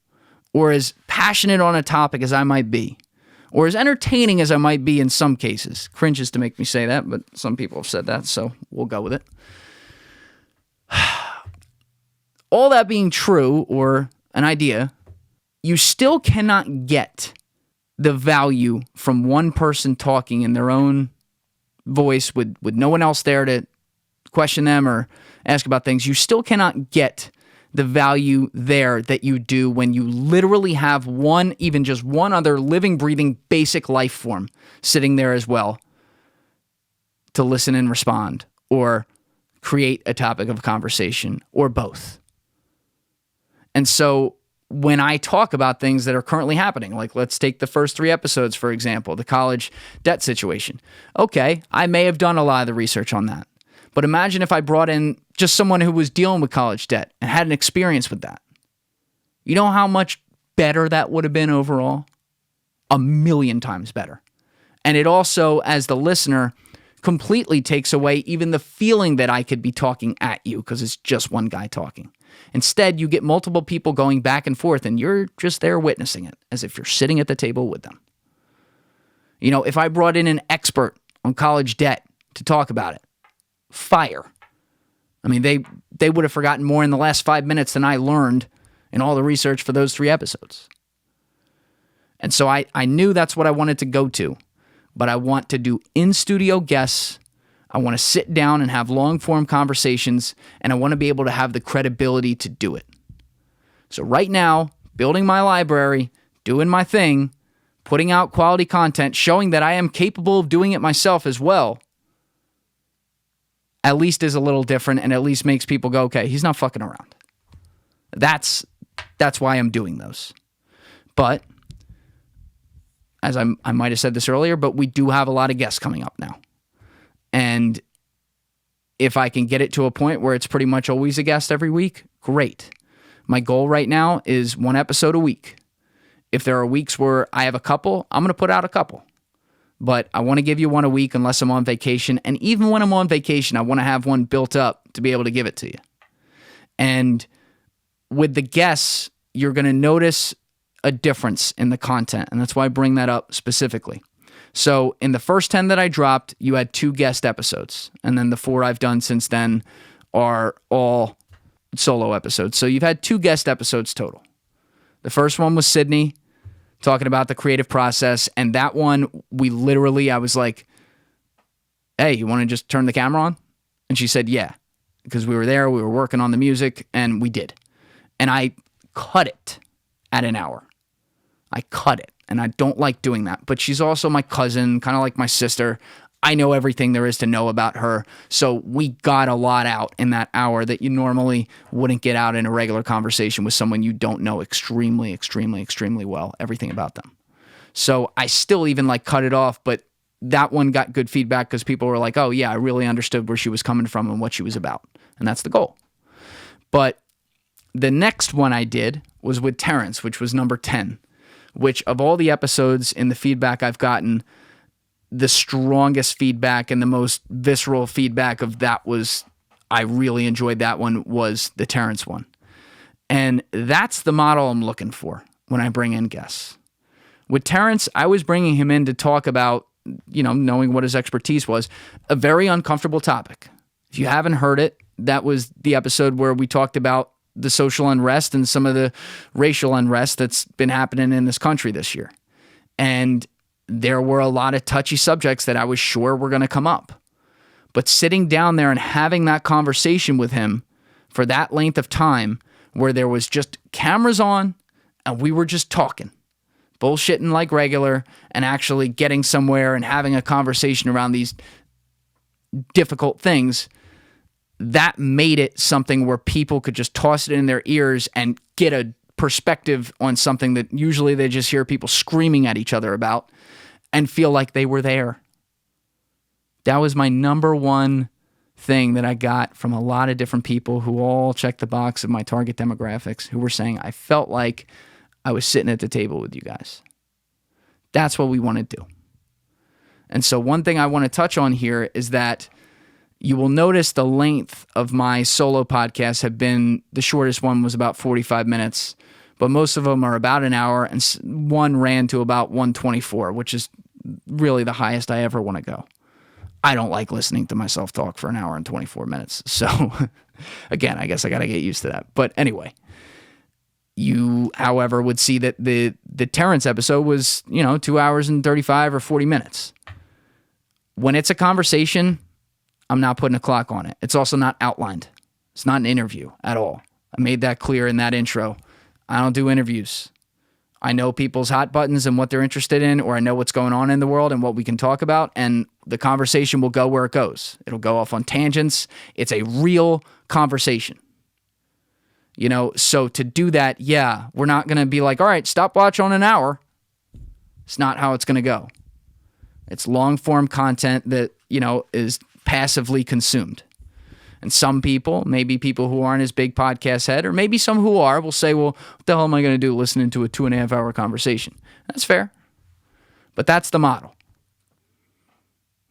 or as passionate on a topic as I might be, or as entertaining as I might be in some cases, cringes to make me say that, but some people have said that, so we'll go with it. All that being true, or an idea, you still cannot get the value from one person talking in their own voice with no one else there to question them or ask about things. You still cannot get the value there that you do when you literally have even just one other living, breathing, basic life form sitting there as well to listen and respond or create a topic of conversation or both. And so when I talk about things that are currently happening, like let's take the first 3 episodes, for example, the college debt situation. Okay, I may have done a lot of the research on that. But imagine if I brought in just someone who was dealing with college debt and had an experience with that. You know how much better that would have been overall? 1,000,000 times better. And it also, as the listener, completely takes away even the feeling that I could be talking at you because it's just one guy talking. Instead, you get multiple people going back and forth, and you're just there witnessing it as if you're sitting at the table with them. You know, if I brought in an expert on college debt to talk about it. Fire. I mean, they would have forgotten more in the last 5 minutes than I learned in all the research for those 3 episodes. And so I knew that's what I wanted to go to, but I want to do in-studio guests. I want to sit down and have long-form conversations, and I want to be able to have the credibility to do it. So right now, building my library, doing my thing, putting out quality content, showing that I am capable of doing it myself as well, at least is a little different and at least makes people go, okay, he's not fucking around. That's why I'm doing those. But, as I might have said this earlier, but we do have a lot of guests coming up now. And if I can get it to a point where it's pretty much always a guest every week, great. My goal right now is 1 episode a week. If there are weeks where I have a couple, I'm going to put out a couple. But I want to give you 1 a week unless I'm on vacation. And even when I'm on vacation, I want to have one built up to be able to give it to you. And with the guests, you're going to notice a difference in the content. And that's why I bring that up specifically. So in the first 10 that I dropped, you had 2 guest episodes. And then the 4 I've done since then are all solo episodes. So you've had 2 guest episodes total. The first one was Sydney, talking about the creative process. And that one, I was like, hey, you want to just turn the camera on? And she said, yeah, because we were there, we were working on the music, and we did. And I cut it at an hour. I cut it. And I don't like doing that. But she's also my cousin, kind of like my sister. I know everything there is to know about her. So we got a lot out in that hour that you normally wouldn't get out in a regular conversation with someone you don't know extremely, extremely, extremely well, everything about them. So I still even cut it off, but that one got good feedback because people were like, oh yeah, I really understood where she was coming from and what she was about. And that's the goal. But the next one I did was with Terrence, which was number 10, which of all the episodes in the feedback I've gotten, the strongest feedback and the most visceral feedback of that was, I really enjoyed that one, was the Terrence one. And that's the model I'm looking for when I bring in guests. With Terrence, I was bringing him in to talk about, knowing what his expertise was, a very uncomfortable topic. If you haven't heard it, that was the episode where we talked about the social unrest and some of the racial unrest that's been happening in this country this year. And there were a lot of touchy subjects that I was sure were going to come up. But sitting down there and having that conversation with him for that length of time where there was just cameras on and we were just talking, bullshitting like regular and actually getting somewhere and having a conversation around these difficult things, that made it something where people could just toss it in their ears and get a perspective on something that usually they just hear people screaming at each other about and feel like they were there. That was my number one thing that I got from a lot of different people who all checked the box of my target demographics, who were saying, I felt like I was sitting at the table with you guys. That's what we want to do. And so one thing I want to touch on here is that you will notice the length of my solo podcasts have been, the shortest one was about 45 minutes, but most of them are about an hour, and one ran to about 124, which is really the highest I ever want to go. I don't like listening to myself talk for an hour and 24 minutes. So again, I guess I got to get used to that. But anyway, you, however, would see that the Terrence episode was, 2 hours and 35 or 40 minutes. When it's a conversation, I'm not putting a clock on it. It's also not outlined. It's not an interview at all. I made that clear in that intro. I don't do interviews. I know people's hot buttons and what they're interested in, or I know what's going on in the world and what we can talk about, and the conversation will go where it goes. It'll go off on tangents. It's a real conversation. So to do that, we're not going to be like, all right, stopwatch on an hour. It's not how it's going to go. It's long-form content that, is passively consumed. And some people, maybe people who aren't as big podcast head, or maybe some who are, will say, well, what the hell am I going to do listening to a 2.5 hour conversation? That's fair. But that's the model.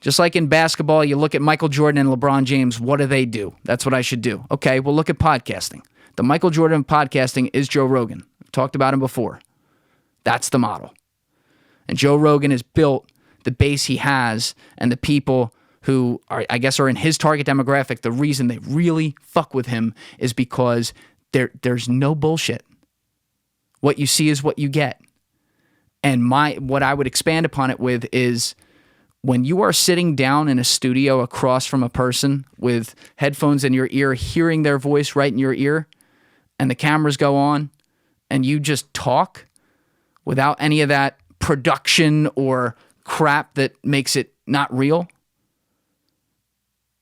Just like in basketball, you look at Michael Jordan and LeBron James, what do? That's what I should do. Okay, well, look at podcasting. The Michael Jordan of podcasting is Joe Rogan. I've talked about him before. That's the model. And Joe Rogan has built the base he has and the people who are, I guess, are in his target demographic, the reason they really fuck with him is because there's no bullshit. What you see is what you get. And what I would expand upon it with is when you are sitting down in a studio across from a person with headphones in your ear, hearing their voice right in your ear, and the cameras go on, and you just talk without any of that production or crap that makes it not real,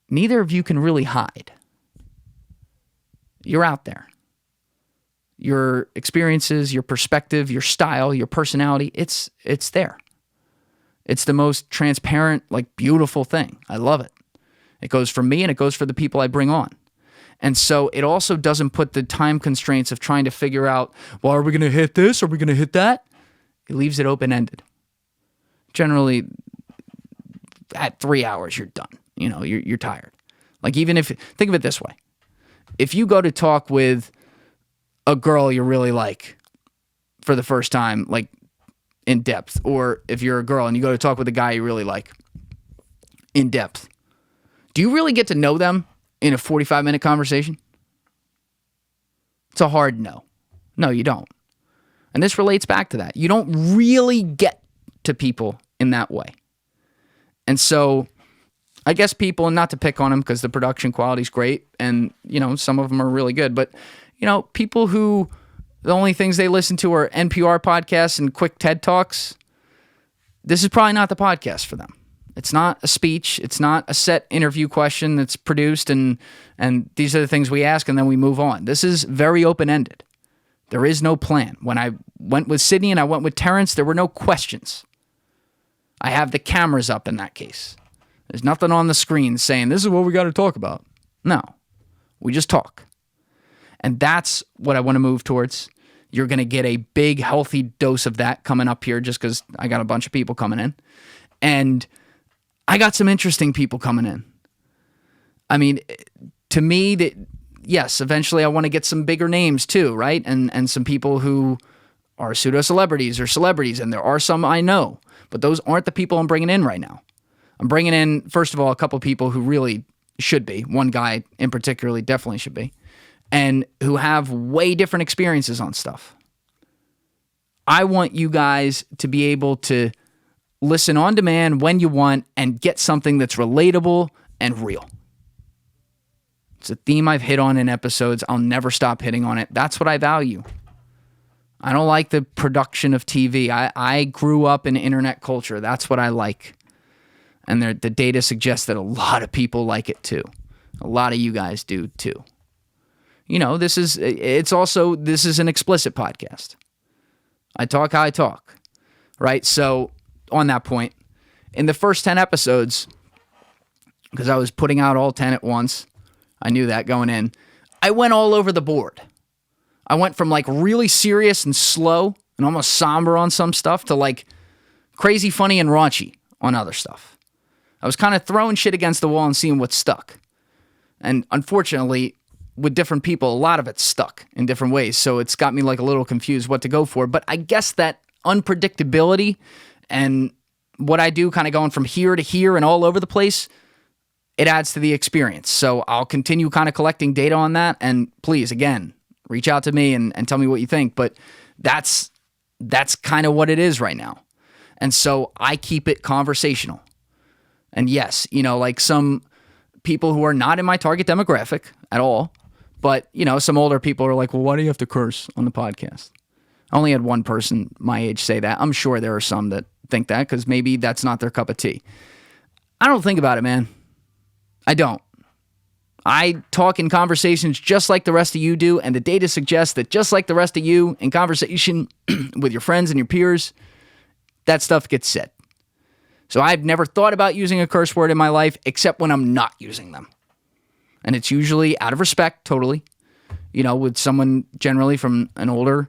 neither of you can really hide. You're out there. Your experiences, your perspective, your style, your personality, it's there. It's the most transparent, like, beautiful thing. I love it. It goes for me and it goes for the people I bring on. And so it also doesn't put the time constraints of trying to figure out, well, are we going to hit this? Are we going to hit that? It leaves it open-ended. Generally, at 3 hours, you're done. You know, you're tired. Like, even if, think of it this way. If you go to talk with a girl you really like for the first time, like in depth, or if you're a girl and you go to talk with a guy you really like in depth, do you really get to know them in a 45-minute conversation? It's a hard no. No, you don't. And this relates back to that. You don't really get to people in that way. And so I guess people, and not to pick on them because the production quality is great and, you know, some of them are really good, but, you know, people who the only things they listen to are NPR podcasts and quick TED Talks, this is probably not the podcast for them. It's not a speech. It's not a set interview question that's produced and these are the things we ask and then we move on. This is very open-ended. There is no plan. When I went with Sydney and I went with Terrence, there were no questions. I have the cameras up in that case. There's nothing on the screen saying, this is what we got to talk about. No, we just talk. And that's what I want to move towards. You're going to get a big, healthy dose of that coming up here just because I got a bunch of people coming in. And I got some interesting people coming in. I mean, to me, that yes, eventually I want to get some bigger names too, right? And some people who are pseudo-celebrities or celebrities, and there are some I know, but those aren't the people I'm bringing in right now. I'm bringing in, first of all, a couple of people who really should be. One guy in particular definitely should be. And who have way different experiences on stuff. I want you guys to be able to listen on demand when you want and get something that's relatable and real. It's a theme I've hit on in episodes. I'll never stop hitting on it. That's what I value. I don't like the production of TV. I grew up in internet culture. That's what I like. And the data suggests that a lot of people like it too. A lot of you guys do too. You know, this is an explicit podcast. I talk how I talk, right? So on that point, in the first 10 episodes, because I was putting out all 10 at once, I knew that going in, I went all over the board. I went from like really serious and slow and almost somber on some stuff to like crazy funny and raunchy on other stuff. I was kind of throwing shit against the wall and seeing what stuck. And unfortunately, with different people, a lot of it's stuck in different ways. So it's got me like a little confused what to go for. But I guess that unpredictability and what I do kind of going from here to here and all over the place, it adds to the experience. So I'll continue kind of collecting data on that. And please, again, reach out to me and tell me what you think. But that's kind of what it is right now. And so I keep it conversational. And yes, you know, like some people who are not in my target demographic at all, but, you know, some older people are like, well, why do you have to curse on the podcast? I only had one person my age say that. I'm sure there are some that think that because maybe that's not their cup of tea. I don't think about it, man. I don't. I talk in conversations just like the rest of you do, and the data suggests that just like the rest of you in conversation with your friends and your peers, that stuff gets said. So I've never thought about using a curse word in my life except when I'm not using them. And it's usually out of respect, totally, you know, with someone generally from an older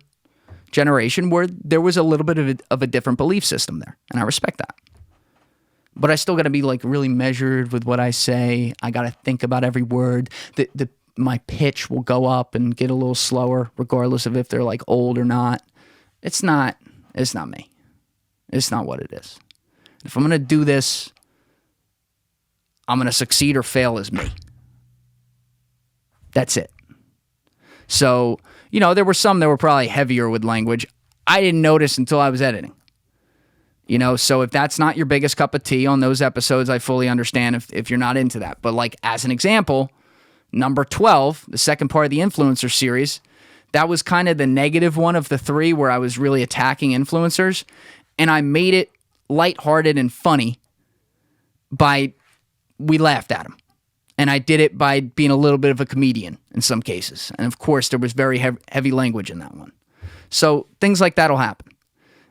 generation where there was a little bit of a different belief system there. And I respect that. But I still got to be like really measured with what I say. I got to think about every word. My pitch will go up and get a little slower regardless of if they're like old or not. It's not me. It's not what it is. If I'm going to do this, I'm going to succeed or fail as me. That's it. So, there were some that were probably heavier with language. I didn't notice until I was editing. So if that's not your biggest cup of tea on those episodes, I fully understand if you're not into that. But like as an example, number 12, the second part of the influencer series, that was kind of the negative one of the three where I was really attacking influencers. And I made it lighthearted and funny we laughed at them. And I did it by being a little bit of a comedian in some cases. And of course, there was very heavy language in that one. So things like that will happen.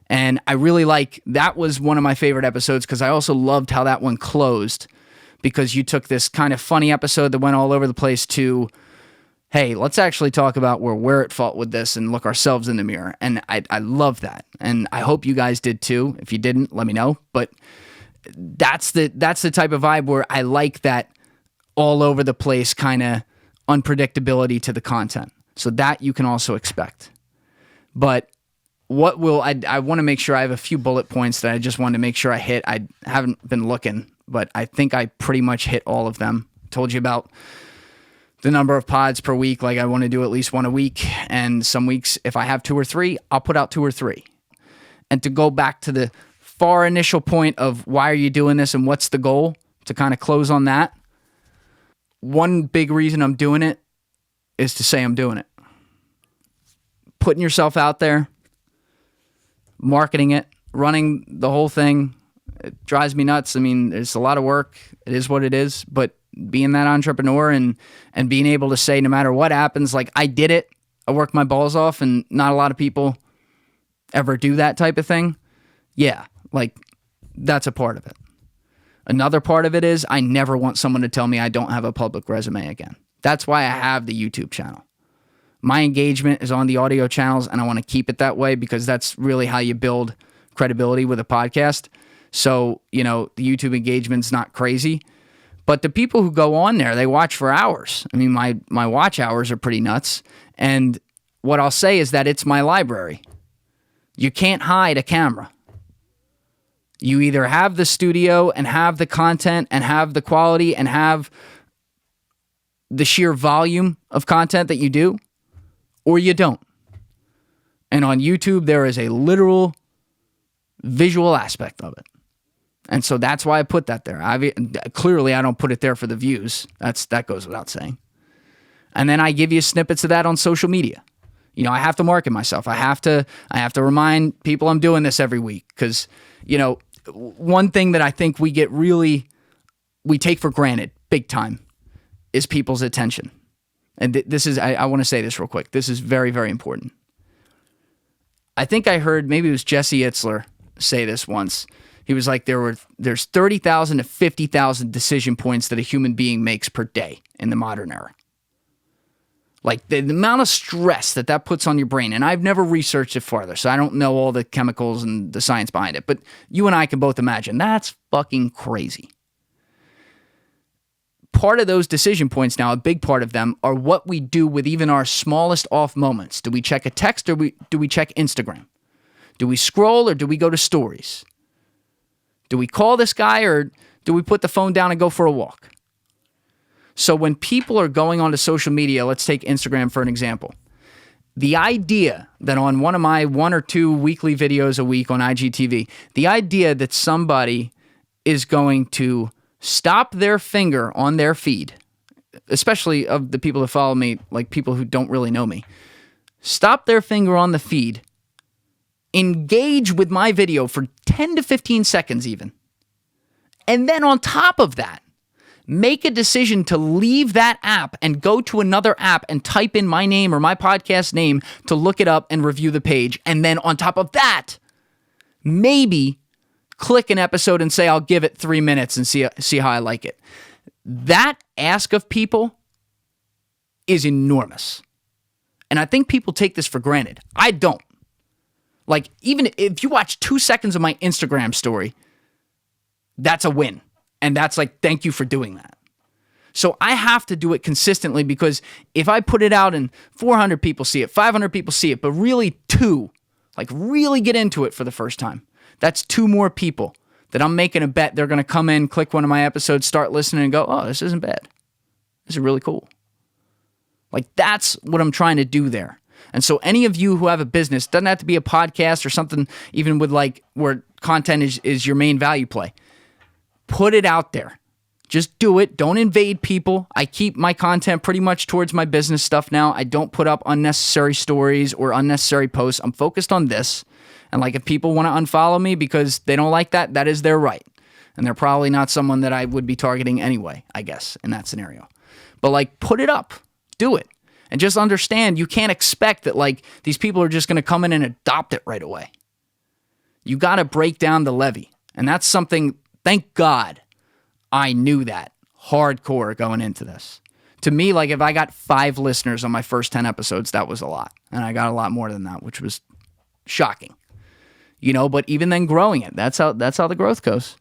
And I really that was one of my favorite episodes because I also loved how that one closed, because you took this kind of funny episode that went all over the place to, hey, let's actually talk about where we're at fault with this and look ourselves in the mirror. And I love that. And I hope you guys did too. If you didn't, let me know. But that's the type of vibe where I like that all over the place kind of unpredictability to the content. So that you can also expect. But I want to make sure I have a few bullet points that I just wanted to make sure I hit. I haven't been looking, but I think I pretty much hit all of them. Told you about the number of pods per week. Like I want to do at least one a week. And some weeks, if I have 2 or 3, I'll put out 2 or 3. And to go back to the far initial point of why are you doing this and what's the goal, to kind of close on that. One big reason I'm doing it is to say I'm doing it. Putting yourself out there, marketing it, running the whole thing, it drives me nuts. I mean, it's a lot of work. It is what it is. But being that entrepreneur and being able to say no matter what happens, like I did it, I worked my balls off, and not a lot of people ever do that type of thing. Yeah, like that's a part of it. Another part of it is I never want someone to tell me I don't have a public resume again. That's why I have the YouTube channel. My engagement is on the audio channels, and I want to keep it that way because that's really how you build credibility with a podcast. So, the YouTube engagement's not crazy. But the people who go on there, they watch for hours. I mean, my watch hours are pretty nuts. And what I'll say is that it's my library. You can't hide a camera. You either have the studio and have the content and have the quality and have the sheer volume of content that you do, or you don't. And on YouTube, there is a literal visual aspect of it. And so that's why I put that there. Clearly, I don't put it there for the views. That goes without saying. And then I give you snippets of that on social media. I have to market myself. I have to remind people I'm doing this every week because, one thing that I think we take for granted big time is people's attention. And this is, I want to say this real quick. This is very, very important. I think I heard, maybe it was Jesse Itzler say this once. He was like, there's 30,000 to 50,000 decision points that a human being makes per day in the modern era. Like the amount of stress that puts on your brain. And I've never researched it farther, so I don't know all the chemicals and the science behind it. But you and I can both imagine that's fucking crazy. Part of those decision points now, a big part of them, are what we do with even our smallest off moments. Do we check a text or do we check Instagram? Do we scroll or do we go to stories? Do we call this guy or do we put the phone down and go for a walk? So when people are going onto social media, let's take Instagram for an example. The idea that on one of my 1 or 2 weekly videos a week on IGTV, the idea that somebody is going to stop their finger on their feed, especially of the people that follow me, like people who don't really know me, stop their finger on the feed, engage with my video for 10 to 15 seconds even, and then on top of that, make a decision to leave that app and go to another app and type in my name or my podcast name to look it up and review the page. And then on top of that, maybe click an episode and say, I'll give it 3 minutes and see how I like it. That ask of people is enormous. And I think people take this for granted. I don't. Like, even if you watch 2 seconds of my Instagram story, that's a win. And that's like, thank you for doing that. So I have to do it consistently because if I put it out and 400 people see it, 500 people see it, but really 2, like really get into it for the first time, that's 2 more people that I'm making a bet they're going to come in, click one of my episodes, start listening and go, oh, this isn't bad. This is really cool. Like, that's what I'm trying to do there. And so any of you who have a business, doesn't have to be a podcast or something, even with like where content is your main value play. Put it out there. Just do it. Don't invade people. I keep my content pretty much towards my business stuff now. I don't put up unnecessary stories or unnecessary posts. I'm focused on this. And like, if people want to unfollow me because they don't like that, that is their right. And they're probably not someone that I would be targeting anyway, I guess, in that scenario. But like, put it up. Do it. And just understand, you can't expect that like these people are just going to come in and adopt it right away. You got to break down the levee. And that's something, thank God, I knew that hardcore going into this. To me, like, if I got 5 listeners on my first 10 episodes, that was a lot. And I got a lot more than that, which was shocking. You know, but even then growing it, that's how the growth goes.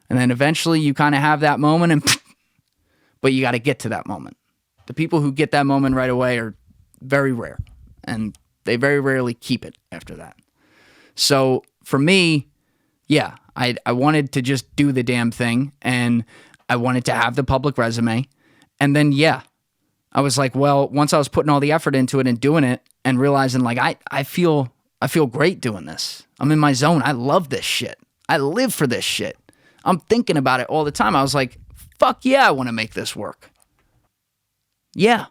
And then eventually you kind of have that moment, but you got to get to that moment. The people who get that moment right away are very rare, and they very rarely keep it after that. So for me, yeah, I wanted to just do the damn thing, and I wanted to have the public resume. And then, yeah, I was like, well, once I was putting all the effort into it and doing it and realizing like I feel great doing this. I'm in my zone. I love this shit. I live for this shit. I'm thinking about it all the time. I was like, fuck yeah, I want to make this work. Yeah,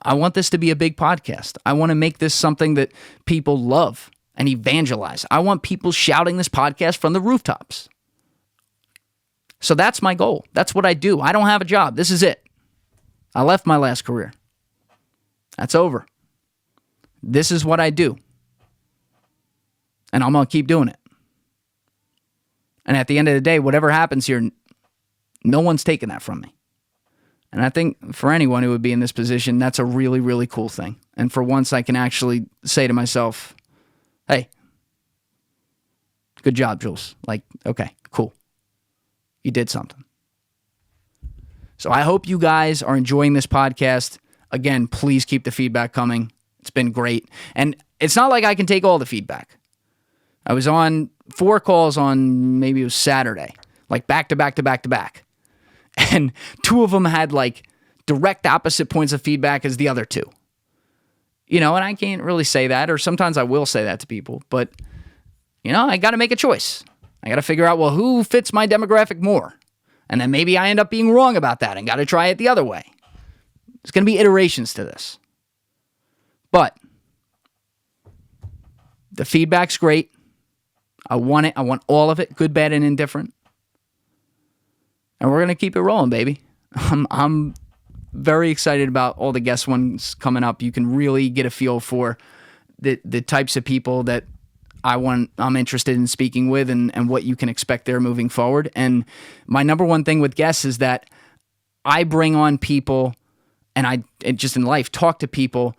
I want this to be a big podcast. I want to make this something that people love and evangelize. I want people shouting this podcast from the rooftops. So that's my goal. That's what I do. I don't have a job. This is it. I left my last career. That's over. This is what I do. And I'm going to keep doing it. And at the end of the day, whatever happens here, no one's taking that from me. And I think for anyone who would be in this position, that's a really, really cool thing. And for once, I can actually say to myself, hey, good job, Jules. Like, okay, cool. You did something. So I hope you guys are enjoying this podcast. Again, please keep the feedback coming. It's been great. And it's not like I can take all the feedback. I was on 4 calls on, maybe it was Saturday, like back to back to back to back. And 2 of them had like direct opposite points of feedback as the other 2. You know, and I can't really say that, or sometimes I will say that to people, but, you know, I got to make a choice. I got to figure out, well, who fits my demographic more? And then maybe I end up being wrong about that and got to try it the other way. There's going to be iterations to this. But the feedback's great. I want it. I want all of it, good, bad, and indifferent. And we're going to keep it rolling, baby. I'm very excited about all the guest ones coming up. You can really get a feel for the types of people that I'm interested in speaking with and what you can expect there moving forward. And my number one thing with guests is that I bring on people and just in life talk to people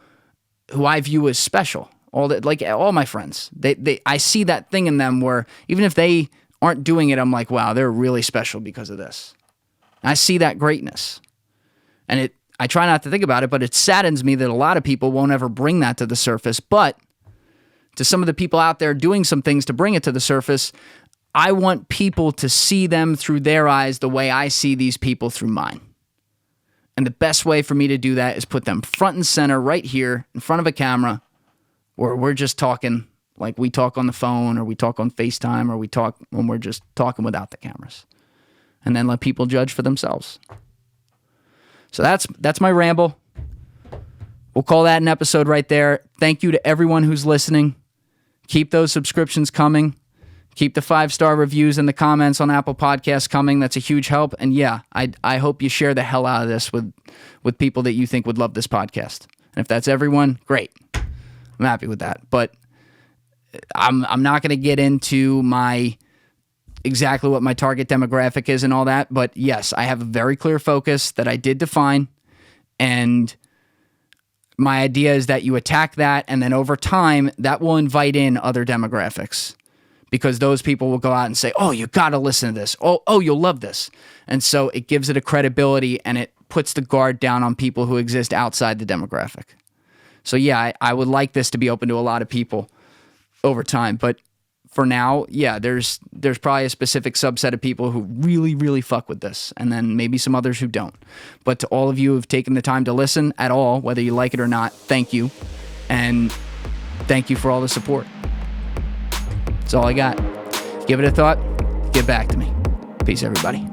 who I view as special. All my friends, I see that thing in them where even if they aren't doing it, I'm like, wow, they're really special because of this. And I see that greatness. And I try not to think about it, but it saddens me that a lot of people won't ever bring that to the surface. But to some of the people out there doing some things to bring it to the surface, I want people to see them through their eyes the way I see these people through mine. And the best way for me to do that is put them front and center right here in front of a camera where we're just talking like we talk on the phone, or we talk on FaceTime, or we talk when we're just talking without the cameras. And then let people judge for themselves. So that's my ramble. We'll call that an episode right there. Thank you to everyone who's listening. Keep those subscriptions coming. Keep the 5-star reviews and the comments on Apple Podcasts coming. That's a huge help. And yeah, I hope you share the hell out of this with people that you think would love this podcast. And if that's everyone, great. I'm happy with that. But I'm not going to get into exactly what my target demographic is and all that. But yes, I have a very clear focus that I did define. And my idea is that you attack that, and then over time, that will invite in other demographics. Because those people will go out and say, oh, you got to listen to this. Oh, you'll love this. And so it gives it a credibility, and it puts the guard down on people who exist outside the demographic. So yeah, I would like this to be open to a lot of people over time. But for now, yeah, there's probably a specific subset of people who really, really fuck with this, and then maybe some others who don't. But to all of you who've taken the time to listen at all, whether you like it or not, thank you. And thank you for all the support. That's all I got. Give it a thought. Get back to me. Peace, everybody.